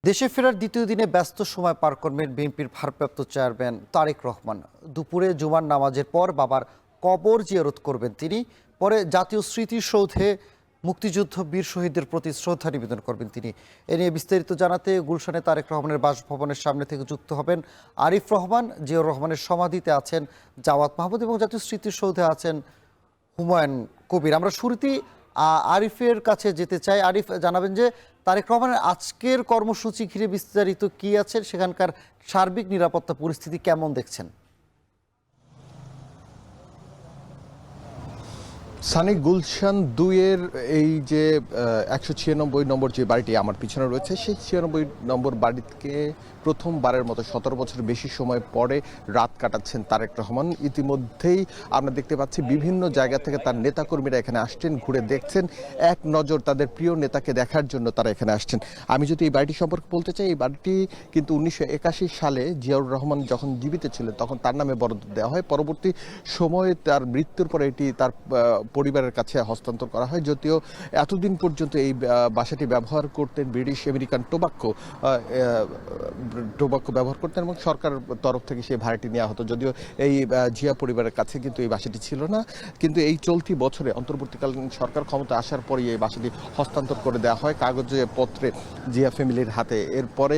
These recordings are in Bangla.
দেশে ফেরার দ্বিতীয় দিনে ব্যস্ত সময় পার করবেন বিএনপির ভারপ্রাপ্ত চেয়ারম্যান তারেক রহমান। দুপুরে জুমার নামাজের পর বাবার কবর জিয়ারত করবেন তিনি। পরে জাতীয় স্মৃতিসৌধে মুক্তিযুদ্ধ বীর শহীদদের প্রতি শ্রদ্ধা নিবেদন করবেন তিনি। এ নিয়ে বিস্তারিত জানাতে গুলশানে তারেক রহমানের বাসভবনের সামনে থেকে যুক্ত হবেন আরিফ রহমান। জিয়াউর রহমানের সমাধিতে আছেন জাওয়াত মাহমুদ এবং জাতীয় স্মৃতিসৌধে আছেন হুমায়ুন কবির। আমরা শুরুতেই আরিফের কাছে যেতে চাই। আরিফ, জানাবেন যে তারেক রহমানের আজকের কর্মসূচি ঘিরে বিস্তারিত কি আছে, সেখানকার সার্বিক নিরাপত্তা পরিস্থিতি কেমন দেখছেন? সানি, গুলশান 2-এর এই যে 196 নম্বর যে বাড়িটি আমার পিছনে রয়েছে, সেই 96 নম্বর বাড়িতে প্রথমবারের মতো 17 বছর বেশি সময় পরে রাত কাটাচ্ছেন তারেক রহমান। ইতিমধ্যেই আমরা দেখতে পাচ্ছি বিভিন্ন জায়গা থেকে তার নেতাকর্মীরা এখানে আসছেন, ঘুরে দেখছেন, এক নজর তাদের প্রিয় নেতাকে দেখার জন্য তারা এখানে আসছেন। আমি যদি এই বাড়িটি সম্পর্কে বলতে চাই, এই বাড়িটি কিন্তু 1981 সালে জিয়াউর রহমান যখন জীবিত ছিলেন তখন তার নামে বরাদ্দ দেওয়া হয়। পরবর্তী সময়ে তার মৃত্যুর পরে এটি তার পরিবারের কাছে হস্তান্তর করা হয়। যদিও এতদিন পর্যন্ত এই বাসাটি ব্যবহার করতেন ব্রিটিশ আমেরিকান টোবাক্কো ব্যবহার করতেন এবং সরকার তরফ থেকে সেই ভাড়াটি নেওয়া হতো। যদিও এই জিয়া পরিবারের কাছে কিন্তু এই বাসাটি ছিল না, কিন্তু এই চলতি বছরে অন্তর্বর্তীকালীন সরকার ক্ষমতা আসার পরেই এই বাসাটি হস্তান্তর করে দেওয়া হয় কাগজে পত্রে জিয়া ফ্যামিলির হাতে। এরপরে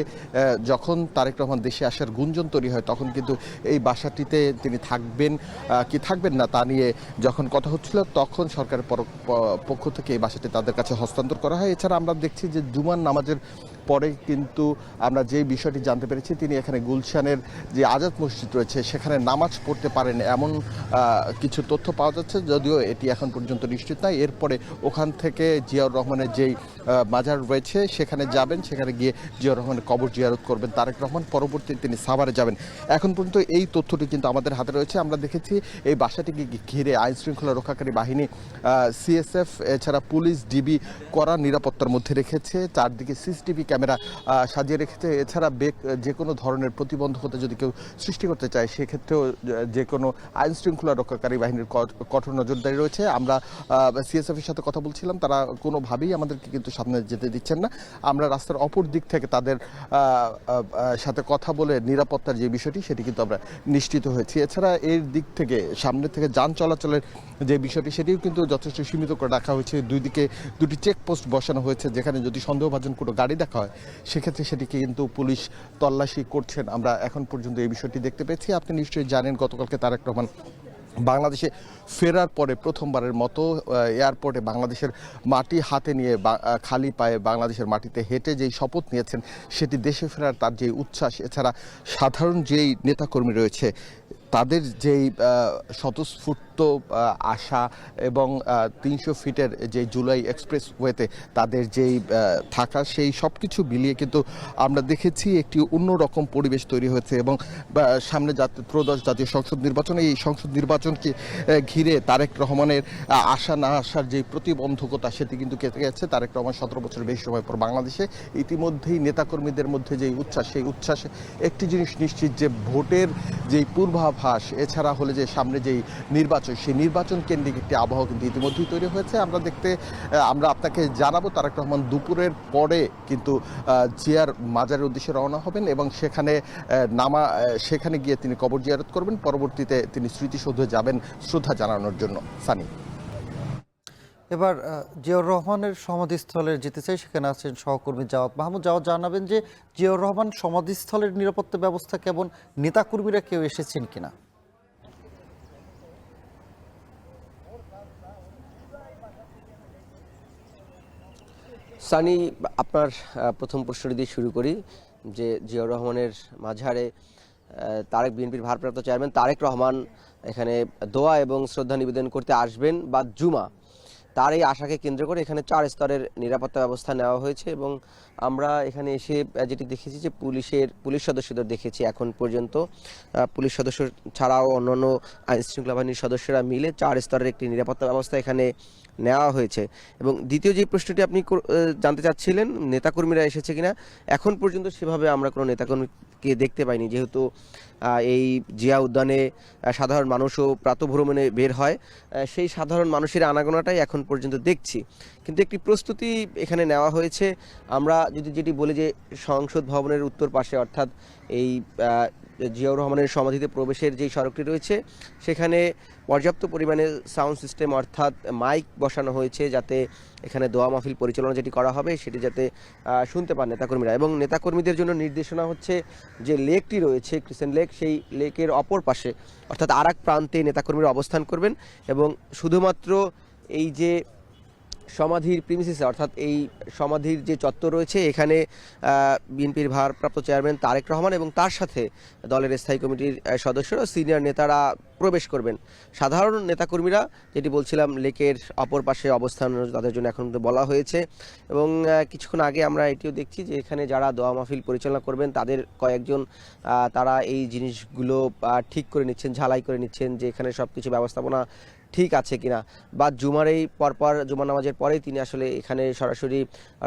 যখন তারেক রহমান দেশে আসার গুঞ্জন তৈরি হয় তখন কিন্তু এই বাসাটিতে তিনি থাকবেন কি থাকবেন না তা নিয়ে যখন কথা হচ্ছিল তখন সরকারের পক্ষ থেকে এই বাসাটি তাদের কাছে হস্তান্তর করা হয়। এছাড়া আমরা দেখছি যে জুমার নামাজের পরে কিন্তু আমরা যে বিষয়টি জানতে পেরেছি, তিনি এখানে গুলশানের যে আজাদ মসজিদ রয়েছে সেখানে নামাজ পড়তে পারেন এমন কিছু তথ্য পাওয়া যাচ্ছে, যদিও এটি এখন পর্যন্ত নিশ্চিত নয়। এরপরে ওখান থেকে জিয়াউর রহমানের যেই মাজার রয়েছে সেখানে যাবেন, সেখানে গিয়ে জিয়াউর রহমানের কবর জিয়ারত করবেন তারেক রহমান। পরবর্তীতে তিনি সাভারে যাবেন। এখন পর্যন্ত এই তথ্যটি কিন্তু আমাদের হাতে রয়েছে। আমরা দেখেছি এই বাসাটিকে ঘিরে আইন শৃঙ্খলা রক্ষাকারী বাহিনী, সিএসএফ, এছাড়া পুলিশ, ডিবি কড়া নিরাপত্তার মধ্যে রেখেছে। চারদিকে সিসিটিভি ক্যামেরা সাজিয়ে রেখেছে। এছাড়া যে কোনো ধরনের প্রতিবন্ধকতা যদি কেউ সৃষ্টি করতে চায় সেক্ষেত্রেও যে কোনো আইন শৃঙ্খলা রক্ষাকারী বাহিনীর কঠোর নজরদারি রয়েছে। আমরা সিএসএফের সাথে কথা বলছিলাম, তারা কোনোভাবেই আমাদেরকে কিন্তু সামনে যেতে দিচ্ছেন না। আমরা রাস্তার অপর দিক থেকে তাদের সাথে কথা বলে নিরাপত্তার যে বিষয়টি সেটি কিন্তু আমরা নিশ্চিত হয়েছি। এছাড়া এর দিক থেকে সামনে থেকে যান চলাচলের যে বিষয়টি সেটিও কিন্তু যথেষ্ট সীমিত করে রাখা হয়েছে। দুই দিকে দুটি চেকপোস্ট বসানো হয়েছে, যেখানে যদি সন্দেহভাজন কোনো গাড়ি দেখা হয় সেক্ষেত্রে সেটিকে কিন্তু পুলিশ তল্লাশি করছেন। আমরা এখন পর্যন্ত এই বিষয়টি দেখতে পেয়েছি। আপনি নিশ্চয়ই জানেন গতকালকে তারেক রহমান বাংলাদেশে ফেরার পরে প্রথমবারের মতো এয়ারপোর্টে বাংলাদেশের মাটি হাতে নিয়ে খালি পায়ে বাংলাদেশের মাটিতে হেঁটে যেই শপথ নিয়েছেন সেটি দেশে ফেরার তার যেই উচ্ছ্বাস, এছাড়া সাধারণ যেই নেতাকর্মী রয়েছে তাদের যেই স্বতঃস্ফূর্ত আশা এবং 300 ফিটের যে জুলাই এক্সপ্রেসওয়েতে তাদের যেই থাকা, সেই সব কিছু মিলিয়ে কিন্তু আমরা দেখেছি একটি অন্যরকম পরিবেশ তৈরি হয়েছে। এবং সামনে ত্রয়োদশ জাতীয় সংসদ নির্বাচন, এই সংসদ নির্বাচনকে ঘিরে তারেক রহমানের আসা না আসার যে প্রতিবন্ধকতা সেটি কিন্তু কেটে গেছে। তারেক রহমান 17 বছর বেশি সময় পর বাংলাদেশে। ইতিমধ্যেই নেতাকর্মীদের মধ্যে যেই উচ্ছ্বাস, সেই উচ্ছ্বাসে একটি জিনিস নিশ্চিত যে ভোটের যেই পূর্বাভাস, এছাড়া হলে যে সামনে যেই নির্বাচন, সেই নির্বাচন কেন্দ্রিক একটি আবহাওয়া কিন্তু ইতিমধ্যেই তৈরি হয়েছে। আমরা আপনাকে জানাবো তারেক রহমান দুপুরের পরে কিন্তু জিয়ার মাজারের উদ্দেশ্যে রওনা হবেন এবং সেখানে গিয়ে তিনি কবর জিয়ারত করবেন। পরবর্তীতে তিনি স্মৃতিসৌধে যাবেন শ্রদ্ধা জানানোর জন্য। সানি, এবার জিয়াউর রহমানের সমাধিস্থলে যেতে চাই, সেখানে আছেন সহকর্মী জাওয়াত মাহমুদ। জাওয়াত, জানাবেন যে জিয়াউর রহমান সমাধিস্থলের নিরাপত্তা ব্যবস্থা কেমন, নেতাকর্মীরা কেউ এসেছেন কিনা? সানি, আপনার প্রথম প্রশ্নটি দিয়ে শুরু করি যে জিয়াউর রহমানের মাঝারে বিএনপির ভারপ্রাপ্ত চেয়ারম্যান তারেক রহমান এখানে দোয়া এবং শ্রদ্ধা নিবেদন করতে আসবেন বা জুমা, তার এই আশাকে কেন্দ্র করে এখানে 4 স্তরের নিরাপত্তা ব্যবস্থা নেওয়া হয়েছে। এবং আমরা এখানে এসে যেটি দেখেছি যে পুলিশ সদস্যদের দেখেছি এখন পর্যন্ত। পুলিশ সদস্য ছাড়াও অন্যান্য আইন শৃঙ্খলা বাহিনীর সদস্যরা মিলে 4 স্তরের একটি নিরাপত্তা ব্যবস্থা এখানে নেওয়া হয়েছে। এবং দ্বিতীয় যে প্রশ্নটি আপনি জানতে চাচ্ছিলেন নেতাকর্মীরা এসেছে কিনা, এখন পর্যন্ত সেভাবে আমরা কোনো নেতাকর্মীকে দেখতে পাইনি, যেহেতু এই জিয়া উদ্যানে সাধারণ মানুষও প্রাতঃভ্রমণে বের হয়। সেই সাধারণ মানুষের আনাগোনাটাই এখন পর্যন্ত দেখছি, কিন্তু একটি প্রস্তুতি এখানে নেওয়া হয়েছে। আমরা যদি যেটি বলি যে সংসদ ভবনের উত্তর পাশে, অর্থাৎ এই জিয়াউর রহমানের সমাধিতে প্রবেশের যেই সড়কটি রয়েছে সেখানে পর্যাপ্ত পরিমাণে সাউন্ড সিস্টেম অর্থাৎ মাইক বসানো হয়েছে, যাতে এখানে দোয়া মাহফিল পরিচালনা যেটি করা হবে সেটি যাতে শুনতে পান নেতাকর্মীরা। এবং নেতাকর্মীদের জন্য নির্দেশনা হচ্ছে যে লেকটি রয়েছে ক্রিসেন্ট লেক, সেই লেকের অপর পাশে অর্থাৎ আর এক প্রান্তে নেতাকর্মীরা অবস্থান করবেন এবং শুধুমাত্র এই যে সমাধির প্রিমিসিসে অর্থাৎ এই সমাধির যে চত্বর রয়েছে এখানে বিএনপির ভারপ্রাপ্ত চেয়ারম্যান তারেক রহমান এবং তার সাথে দলের স্থায়ী কমিটির সদস্যরা সিনিয়র নেতারা প্রবেশ করবেন। সাধারণ নেতাকর্মীরা যেটি বলছিলাম লেকের অপর পাশে অবস্থান তাদের জন্য এখন বলা হয়েছে। এবং কিছুক্ষণ আগে আমরা এটিও দেখছি যে এখানে যারা দোয়া মাহফিল পরিচালনা করবেন তাদের কয়েকজন তারা এই জিনিসগুলো ঠিক করে নিচ্ছেন, ঝালাই করে নিচ্ছেন যে এখানে সব কিছু ব্যবস্থাপনা ঠিক আছে কিনা, বা জুমার এই পরপর জুমার নামাজের পরেই তিনি আসলে এখানে সরাসরি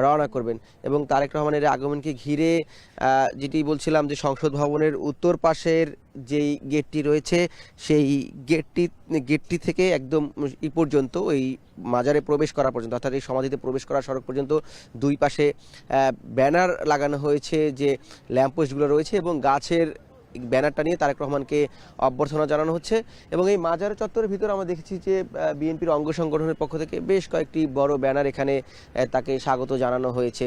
রওনা করবেন। এবং তারেক রহমানের আগমনকে ঘিরে যেটি বলছিলাম যে সংসদ ভবনের উত্তর পাশের যেই গেটটি রয়েছে সেই গেটটি থেকে একদম ই পর্যন্ত এই মাজারে প্রবেশ করা পর্যন্ত অর্থাৎ এই সমাধিতে প্রবেশ করার সড়ক পর্যন্ত দুই পাশে ব্যানার লাগানো হয়েছে, যে ল্যাম্পপোস্টগুলো রয়েছে এবং গাছের ব্যানারটা নিয়ে তারেক রহমানকে অভ্যর্থনা জানানো হচ্ছে। এবং এই মাজার চত্বরের ভিতরে আমরা দেখেছি যে বিএনপির অঙ্গ সংগঠনের পক্ষ থেকে বেশ কয়েকটি বড় ব্যানার এখানে তাকে স্বাগত জানানো হয়েছে।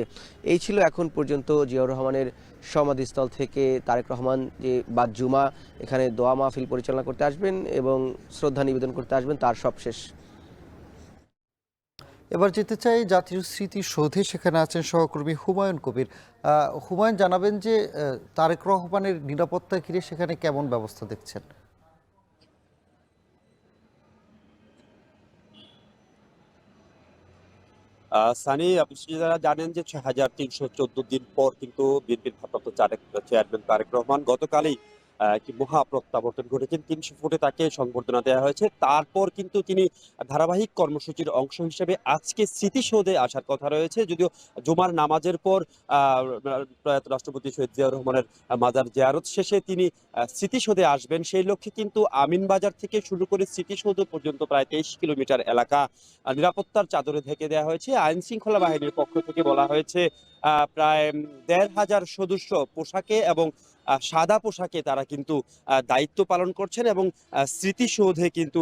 এই ছিল এখন পর্যন্ত জিয়াউর রহমানের সমাধিস্থল থেকে তারেক রহমান যে বাদ জুমা এখানে দোয়া মাহফিল পরিচালনা করতে আসবেন এবং শ্রদ্ধা নিবেদন করতে আসবেন তার সবশেষ। এবার যেতে চাই জাতীয় স্মৃতিসৌধে, সেখানে আছেন সহকর্মী হুমায়ুন কবির। হুমায়ুন, জানাবেন যে তারেক রহমানের নিরাপত্তা ঘিরে সেখানে কেমন ব্যবস্থা দেখছেন? সানি, আপনি যারা জানেন যে ৬,৩১৪ দিন পর কিন্তু বিএনপির ভারপ্রাপ্ত চেয়ারম্যান তারেক রহমান গতকালই একটি মহা প্রত্যাবর্তন ঘটেছেন। ৩০০ ফুটে তাকে সংবর্ধনা দেওয়া হয়েছে। তারপর কিন্তু তিনি ধারাবাহিক কর্মসূচির অংশ হিসেবে আজকে স্মৃতিসৌধে আসার কথা রয়েছে। যদিও জুমার নামাজের পর প্রয়াত রাষ্ট্রপতি শহীদ জিয়াউর রহমানের মাজার জিয়ারত শেষে তিনি স্মৃতিসৌধে আসবেন। সেই লক্ষ্যে কিন্তু আমিনবাজার থেকে শুরু করে স্মৃতিসৌধ পর্যন্ত প্রায় ২৩ কিলোমিটার এলাকা নিরাপত্তার চাদরে ঢেকে দেওয়া হয়েছে। আইন শৃঙ্খলা বাহিনীর পক্ষ থেকে বলা হয়েছে প্রায় ১,৫০০ সদস্য পোশাকে এবং সাদা পোশাকে তারা কিন্তু দায়িত্ব পালন করছেন এবং স্মৃতিসৌধে কিন্তু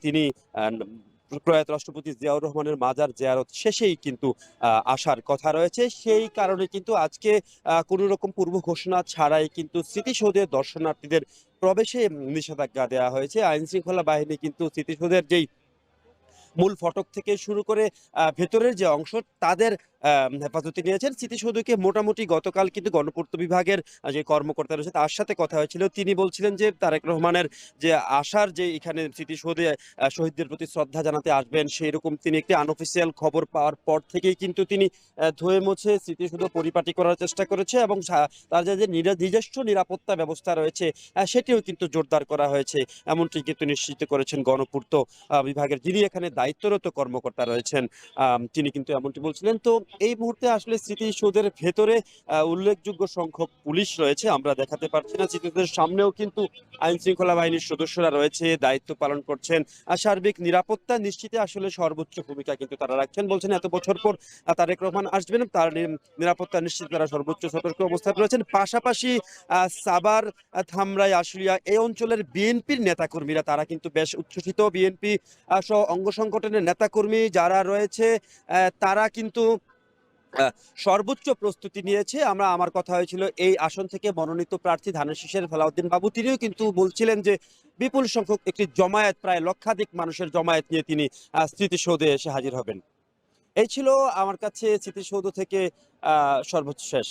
তিনি প্রয়াত রাষ্ট্রপতি জিয়াউর রহমানের মাজার জিয়ারত শেষেই কিন্তু আসার কথা রয়েছে। সেই কারণে কিন্তু আজকে কোনো রকম পূর্ব ঘোষণা ছাড়াই কিন্তু স্মৃতিসৌধে দর্শনার্থীদের প্রবেশে নিষেধাজ্ঞা দেওয়া হয়েছে। আইন শৃঙ্খলা বাহিনী কিন্তু স্মৃতিসৌধের যেই মূল ফটক থেকে শুরু করে ভেতরের যে অংশ তাদের হেফাজতে নিয়েছেন। স্মৃতিসৌধকে মোটামুটি গতকাল কিন্তু গণপূর্ত বিভাগের যে কর্মকর্তা রয়েছে তার সাথে কথা হয়েছিল। তিনি বলছিলেন যে তারেক রহমানের যে আসার যে এখানে স্মৃতিসৌধে শহীদদের প্রতি শ্রদ্ধা জানাতে আসবেন সেই রকম তিনি একটি আনঅফিসিয়াল খবর পাওয়ার পর থেকেই কিন্তু তিনি ধুয়ে মুছে স্মৃতিসৌধ পরিপাটি করার চেষ্টা করেছে এবং তার যে নিজস্ব নিরাপত্তা ব্যবস্থা রয়েছে সেটিও কিন্তু জোরদার করা হয়েছে, এমনটি কিন্তু নিশ্চিত করেছেন গণপূর্ত বিভাগের যিনি এখানে দায়িত্বরত কর্মকর্তা রয়েছেন তিনি কিন্তু এমনটি বলছিলেন। তো এই মুহূর্তে আসলে স্মৃতিসৌধের ভেতরে উল্লেখযোগ্য সংখ্যক পুলিশ রয়েছে, আমরা দেখাতে পারছি না। স্মৃতিসৌধের সামনেও কিন্তু আইন শৃঙ্খলা বাহিনীর সদস্যরা রয়েছে, দায়িত্ব পালন করছেন। সার্বিক নিরাপত্তা নিশ্চিতে আসলে সর্বোচ্চ ভূমিকা কিন্তু তারা রাখছেন। বলছেন এত বছর পর তারেক রহমান আসবেন, তার নিরাপত্তা নিশ্চিত তারা সর্বোচ্চ সতর্ক অবস্থায় রয়েছেন। পাশাপাশি সাভার, ধামরাই, আশুলিয়া এই অঞ্চলের বিএনপির নেতাকর্মীরা তারা কিন্তু বেশ উচ্ছ্বসিত। বিএনপি সহ অঙ্গ সংগঠনের নেতাকর্মী যারা রয়েছে তারা কিন্তু সর্বোচ্চ প্রস্তুতি নিয়েছে। আমার কথা হয়েছিল এই আসন থেকে মনোনীত প্রার্থী ধানের শীষের ফেলাউদ্দিন বাবু, তিনিও কিন্তু বলছিলেন যে বিপুল সংখ্যক একটি জমায়েত, প্রায় লক্ষাধিক মানুষের জমায়েত নিয়ে তিনি স্মৃতিসৌধে এসে হাজির হবেন। এই ছিল আমার কাছে স্মৃতিসৌধ থেকে সর্বোচ্চ শেষ।